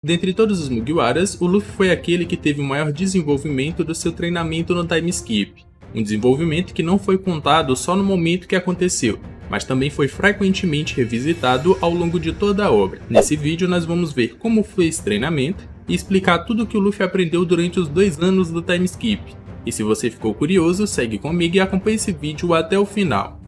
Dentre todos os Mugiwaras, o Luffy foi aquele que teve o maior desenvolvimento do seu treinamento no time skip. Um desenvolvimento que não foi contado só no momento que aconteceu, mas também foi frequentemente revisitado ao longo de toda a obra. Nesse vídeo nós vamos ver como foi esse treinamento e explicar tudo o que o Luffy aprendeu durante os 2 anos do time skip. E se você ficou curioso, segue comigo e acompanhe esse vídeo até o final.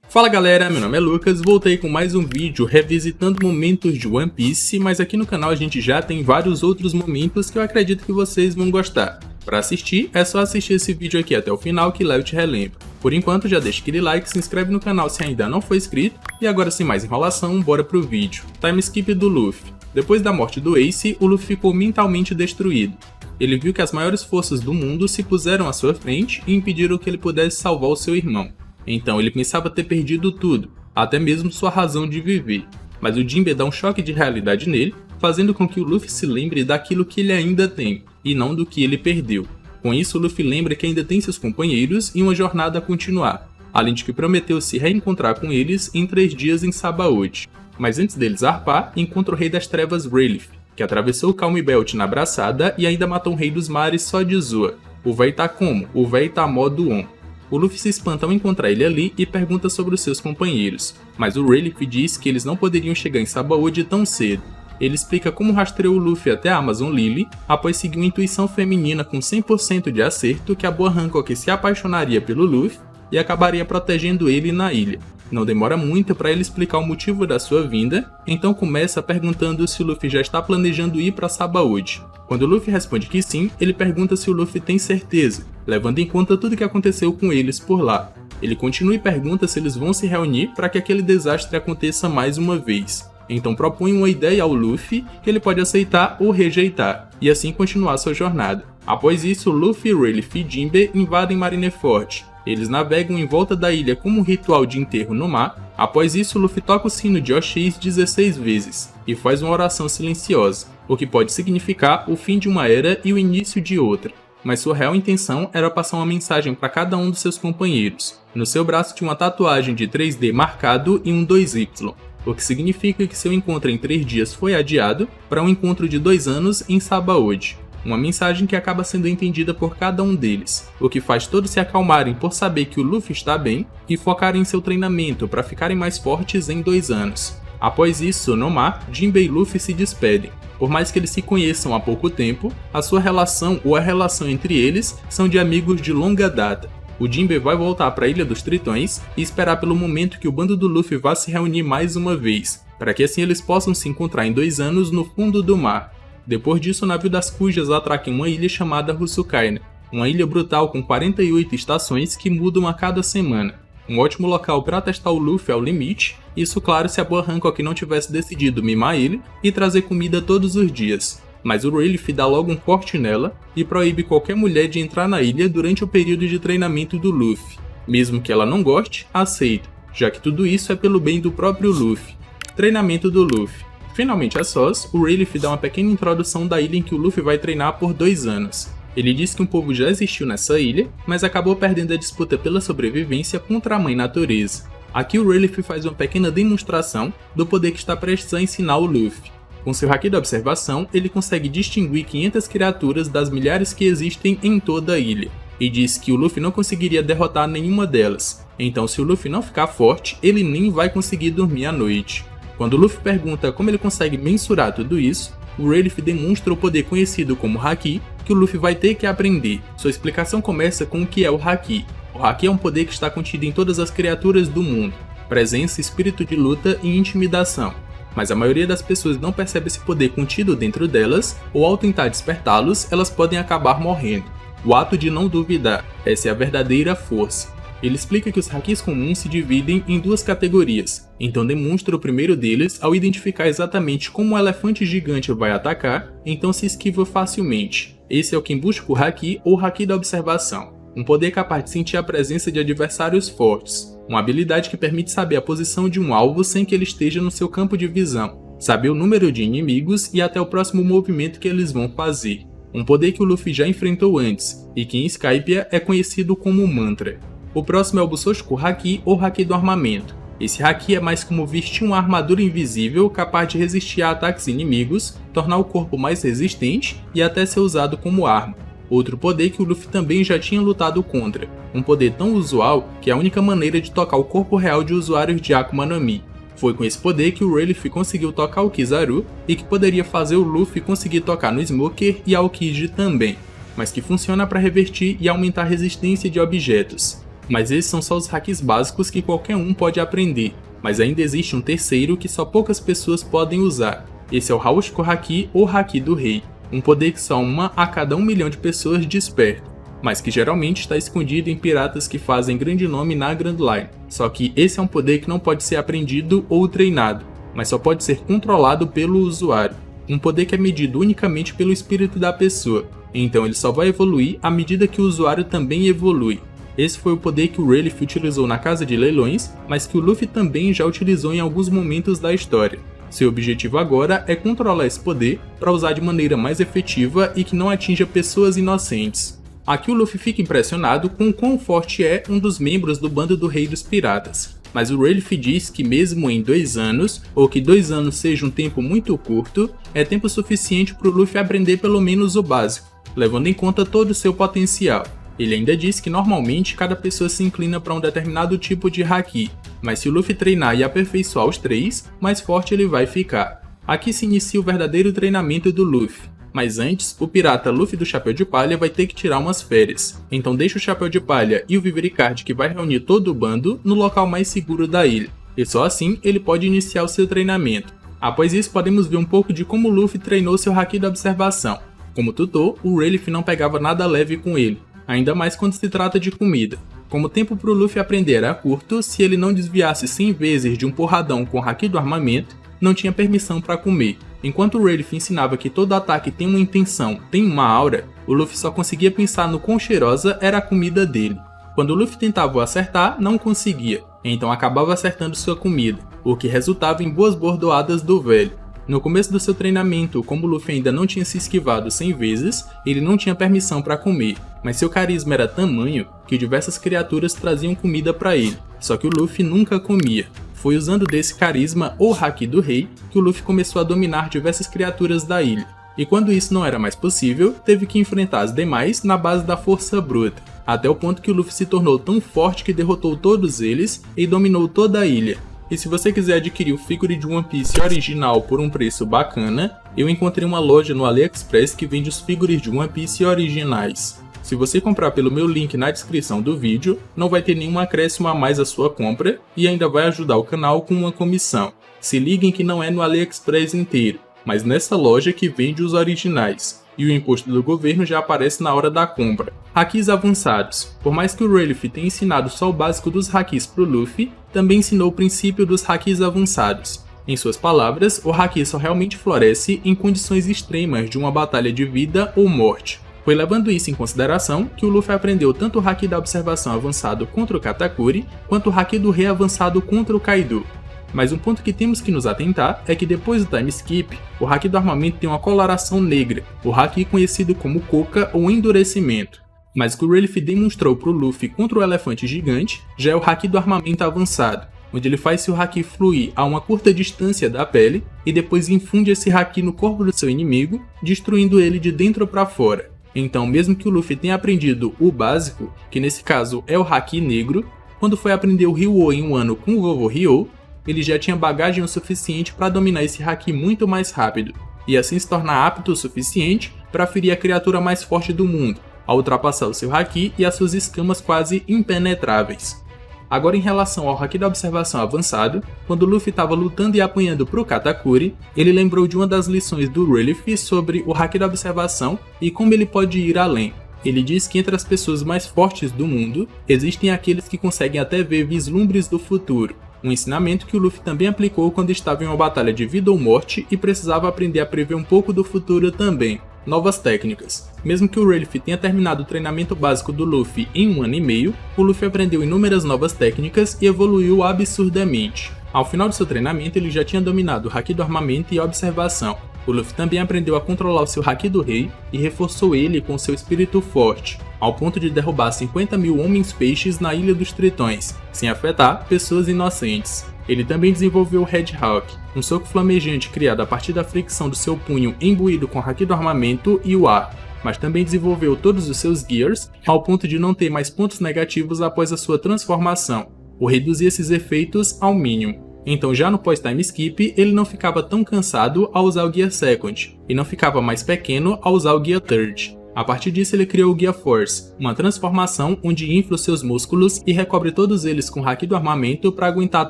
Fala galera, meu nome é Lucas, voltei com mais um vídeo revisitando momentos de One Piece, mas aqui no canal a gente já tem vários outros momentos que eu acredito que vocês vão gostar. Para assistir, é só assistir esse vídeo aqui até o final que lá eu te relembro. Por enquanto já deixa aquele like, se inscreve no canal se ainda não for inscrito, e agora sem mais enrolação, bora pro vídeo. Time skip do Luffy. Depois da morte do Ace, o Luffy ficou mentalmente destruído. Ele viu que as maiores forças do mundo se puseram à sua frente e impediram que ele pudesse salvar o seu irmão. Então ele pensava ter perdido tudo, até mesmo sua razão de viver. Mas o Jinbe dá um choque de realidade nele, fazendo com que o Luffy se lembre daquilo que ele ainda tem, e não do que ele perdeu. Com isso, o Luffy lembra que ainda tem seus companheiros e uma jornada a continuar, além de que prometeu se reencontrar com eles em 3 dias em Sabaody. Mas antes deles zarpar, encontra o Rei das Trevas Rayleigh, que atravessou o Calm Belt na braçada e ainda matou um Rei dos Mares só de zoa. O véi tá como? O véi tá modo on. O Luffy se espanta ao encontrar ele ali e pergunta sobre os seus companheiros, mas o Rayleigh diz que eles não poderiam chegar em Sabaody tão cedo. Ele explica como rastreou o Luffy até a Amazon Lily após seguir uma intuição feminina com 100% de acerto que a boa Hancock se apaixonaria pelo Luffy e acabaria protegendo ele na ilha. Não demora muito para ele explicar o motivo da sua vinda, então começa perguntando se o Luffy já está planejando ir para Sabaody. Quando o Luffy responde que sim, ele pergunta se o Luffy tem certeza, levando em conta tudo que aconteceu com eles por lá. Ele continua e pergunta se eles vão se reunir para que aquele desastre aconteça mais uma vez. Então propõe uma ideia ao Luffy que ele pode aceitar ou rejeitar, e assim continuar sua jornada. Após isso, Luffy, Rayleigh e Jinbe invadem Marineford. Eles navegam em volta da ilha como um ritual de enterro no mar. Após isso, Luffy toca o sino de Oshis 16 vezes e faz uma oração silenciosa, o que pode significar o fim de uma era e o início de outra. Mas sua real intenção era passar uma mensagem para cada um dos seus companheiros. No seu braço tinha uma tatuagem de 3D marcado e um 2Y, o que significa que seu encontro em 3 dias foi adiado para um encontro de 2 anos em Sabaody. Uma mensagem que acaba sendo entendida por cada um deles, o que faz todos se acalmarem por saber que o Luffy está bem e focarem em seu treinamento para ficarem mais fortes em 2 anos. Após isso, no mar, Jinbe e Luffy se despedem. Por mais que eles se conheçam há pouco tempo, a sua relação ou a relação entre eles são de amigos de longa data. O Jinbe vai voltar para a Ilha dos Tritões e esperar pelo momento que o bando do Luffy vá se reunir mais uma vez, para que assim eles possam se encontrar em 2 anos no fundo do mar. Depois disso, o navio das Cujas atraca em uma ilha chamada Husukaina, uma ilha brutal com 48 estações que mudam a cada semana. Um ótimo local para testar o Luffy ao limite, isso claro se a boa Hancock não tivesse decidido mimar ele e trazer comida todos os dias. Mas o Rayleigh dá logo um corte nela e proíbe qualquer mulher de entrar na ilha durante o período de treinamento do Luffy. Mesmo que ela não goste, aceita, já que tudo isso é pelo bem do próprio Luffy. Treinamento do Luffy. Finalmente a sós, o Rayleigh dá uma pequena introdução da ilha em que o Luffy vai treinar por 2 anos. Ele diz que um povo já existiu nessa ilha, mas acabou perdendo a disputa pela sobrevivência contra a mãe natureza. Aqui o Rayleigh faz uma pequena demonstração do poder que está prestes a ensinar o Luffy. Com seu haki da observação, ele consegue distinguir 500 criaturas das milhares que existem em toda a ilha, e diz que o Luffy não conseguiria derrotar nenhuma delas. Então se o Luffy não ficar forte, ele nem vai conseguir dormir à noite. Quando o Luffy pergunta como ele consegue mensurar tudo isso, o Rayleigh demonstra o poder conhecido como Haki, que o Luffy vai ter que aprender. Sua explicação começa com o que é o Haki. O Haki é um poder que está contido em todas as criaturas do mundo, presença, espírito de luta e intimidação. Mas a maioria das pessoas não percebe esse poder contido dentro delas, ou ao tentar despertá-los, elas podem acabar morrendo. O ato de não duvidar, essa é a verdadeira força. Ele explica que os hakis comuns se dividem em 2 categorias, então demonstra o primeiro deles ao identificar exatamente como um elefante gigante vai atacar, então se esquiva facilmente. Esse é o Kenbushiku Haki ou Haki da observação, um poder capaz de sentir a presença de adversários fortes, uma habilidade que permite saber a posição de um alvo sem que ele esteja no seu campo de visão, saber o número de inimigos e até o próximo movimento que eles vão fazer. Um poder que o Luffy já enfrentou antes, e que em Skypiea é conhecido como Mantra. O próximo é o Busoshiku Haki ou Haki do armamento. Esse haki é mais como vestir uma armadura invisível capaz de resistir a ataques inimigos, tornar o corpo mais resistente e até ser usado como arma. Outro poder que o Luffy também já tinha lutado contra, um poder tão usual que é a única maneira de tocar o corpo real de usuários de Akuma no Mi. Foi com esse poder que o Rayleigh conseguiu tocar o Kizaru e que poderia fazer o Luffy conseguir tocar no Smoker e Aokiji também, mas que funciona para revertir e aumentar a resistência de objetos. Mas esses são só os hakis básicos que qualquer um pode aprender, mas ainda existe um terceiro que só poucas pessoas podem usar. Esse é o Haushiko Haki ou Haki do Rei, um poder que só uma a cada 1 milhão de pessoas desperta, mas que geralmente está escondido em piratas que fazem grande nome na Grand Line. Só que esse é um poder que não pode ser aprendido ou treinado, mas só pode ser controlado pelo usuário. Um poder que é medido unicamente pelo espírito da pessoa, então ele só vai evoluir à medida que o usuário também evolui. Esse foi o poder que o Rayleigh utilizou na Casa de Leilões, mas que o Luffy também já utilizou em alguns momentos da história. Seu objetivo agora é controlar esse poder para usar de maneira mais efetiva e que não atinja pessoas inocentes. Aqui o Luffy fica impressionado com o quão forte é um dos membros do bando do Rei dos Piratas, mas o Rayleigh diz que mesmo em 2 anos, ou que 2 anos seja um tempo muito curto, é tempo suficiente para o Luffy aprender pelo menos o básico, levando em conta todo o seu potencial. Ele ainda diz que normalmente cada pessoa se inclina para um determinado tipo de haki, mas se o Luffy treinar e aperfeiçoar os 3, mais forte ele vai ficar. Aqui se inicia o verdadeiro treinamento do Luffy, mas antes, o pirata Luffy do Chapéu de Palha vai ter que tirar umas férias, então deixa o Chapéu de Palha e o Vivericard que vai reunir todo o bando no local mais seguro da ilha, e só assim ele pode iniciar o seu treinamento. Após isso podemos ver um pouco de como o Luffy treinou seu haki da observação. Como tutor, o Rayleigh não pegava nada leve com ele, ainda mais quando se trata de comida. Como o tempo para o Luffy aprender era curto, se ele não desviasse 100 vezes de um porradão com o haki do armamento, não tinha permissão para comer. Enquanto o Rayleigh ensinava que todo ataque tem uma intenção, tem uma aura, o Luffy só conseguia pensar no quão cheirosa era a comida dele. Quando o Luffy tentava o acertar, não conseguia, então acabava acertando sua comida, o que resultava em boas bordoadas do velho. No começo do seu treinamento, como o Luffy ainda não tinha se esquivado 100 vezes, ele não tinha permissão para comer, mas seu carisma era tamanho que diversas criaturas traziam comida para ele, só que o Luffy nunca comia. Foi usando desse carisma ou haki do rei que o Luffy começou a dominar diversas criaturas da ilha, e quando isso não era mais possível, teve que enfrentar as demais na base da força bruta, até o ponto que o Luffy se tornou tão forte que derrotou todos eles e dominou toda a ilha. E se você quiser adquirir o figure de One Piece original por um preço bacana, eu encontrei uma loja no AliExpress que vende os figures de One Piece originais. Se você comprar pelo meu link na descrição do vídeo, não vai ter nenhum acréscimo a mais à sua compra e ainda vai ajudar o canal com uma comissão. Se liguem que não é no AliExpress inteiro, mas nessa loja que vende os originais, e o imposto do governo já aparece na hora da compra. Hakis avançados. Por mais que o Rayleigh tenha ensinado só o básico dos hakis pro Luffy, também ensinou o princípio dos hakis avançados. Em suas palavras, o haki só realmente floresce em condições extremas de uma batalha de vida ou morte. Foi levando isso em consideração que o Luffy aprendeu tanto o haki da observação avançado contra o Katakuri, quanto o haki do rei avançado contra o Kaido. Mas um ponto que temos que nos atentar é que depois do time skip, o haki do armamento tem uma coloração negra, o haki conhecido como Koka ou endurecimento. Mas o que o Rayleigh demonstrou para o Luffy contra o elefante gigante já é o haki do armamento avançado, onde ele faz seu haki fluir a uma curta distância da pele e depois infunde esse haki no corpo do seu inimigo, destruindo ele de dentro para fora. Então, mesmo que o Luffy tenha aprendido o básico, que nesse caso é o haki negro, quando foi aprender o Ryuo em um ano com o vovô Ryo, ele já tinha bagagem o suficiente para dominar esse haki muito mais rápido, e assim se tornar apto o suficiente para ferir a criatura mais forte do mundo, ao ultrapassar o seu haki e as suas escamas quase impenetráveis. Agora em relação ao haki da observação avançado, quando Luffy estava lutando e apanhando pro Katakuri, ele lembrou de uma das lições do Rayleigh sobre o haki da observação e como ele pode ir além. Ele diz que entre as pessoas mais fortes do mundo, existem aqueles que conseguem até ver vislumbres do futuro, um ensinamento que o Luffy também aplicou quando estava em uma batalha de vida ou morte e precisava aprender a prever um pouco do futuro também. Novas técnicas. Mesmo que o Rayleigh tenha terminado o treinamento básico do Luffy em 1 ano e meio, o Luffy aprendeu inúmeras novas técnicas e evoluiu absurdamente. Ao final do seu treinamento, ele já tinha dominado o haki do armamento e a observação. O Luffy também aprendeu a controlar o seu haki do rei e reforçou ele com seu espírito forte. ao ponto de derrubar 50.000 homens-peixes na Ilha dos Tritões, sem afetar pessoas inocentes. Ele também desenvolveu o Red Hawk, um soco flamejante criado a partir da fricção do seu punho imbuído com o haki do armamento e o ar, mas também desenvolveu todos os seus Gears, ao ponto de não ter mais pontos negativos após a sua transformação, ou reduzir esses efeitos ao mínimo. Então já no pós-time skip, ele não ficava tão cansado ao usar o Gear Second, e não ficava mais pequeno ao usar o Gear Third. A partir disso ele criou o Gear Force, uma transformação onde infla os seus músculos e recobre todos eles com o haki do armamento para aguentar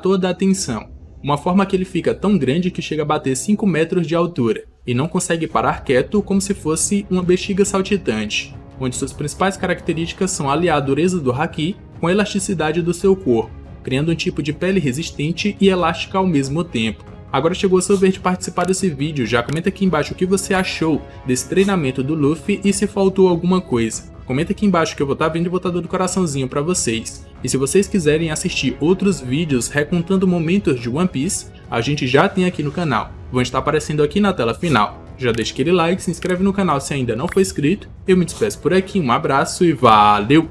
toda a tensão. Uma forma que ele fica tão grande que chega a bater 5 metros de altura, e não consegue parar quieto como se fosse uma bexiga saltitante, onde suas principais características são aliar a dureza do haki com a elasticidade do seu corpo, criando um tipo de pele resistente e elástica ao mesmo tempo. Agora chegou a sua vez de participar desse vídeo, já comenta aqui embaixo o que você achou desse treinamento do Luffy e se faltou alguma coisa. Comenta aqui embaixo que eu vou estar vendo e vou estar dando coraçãozinho pra vocês. E se vocês quiserem assistir outros vídeos recontando momentos de One Piece, a gente já tem aqui no canal. Vão estar aparecendo aqui na tela final. Já deixa aquele like, se inscreve no canal se ainda não for inscrito. Eu me despeço por aqui, um abraço e valeu!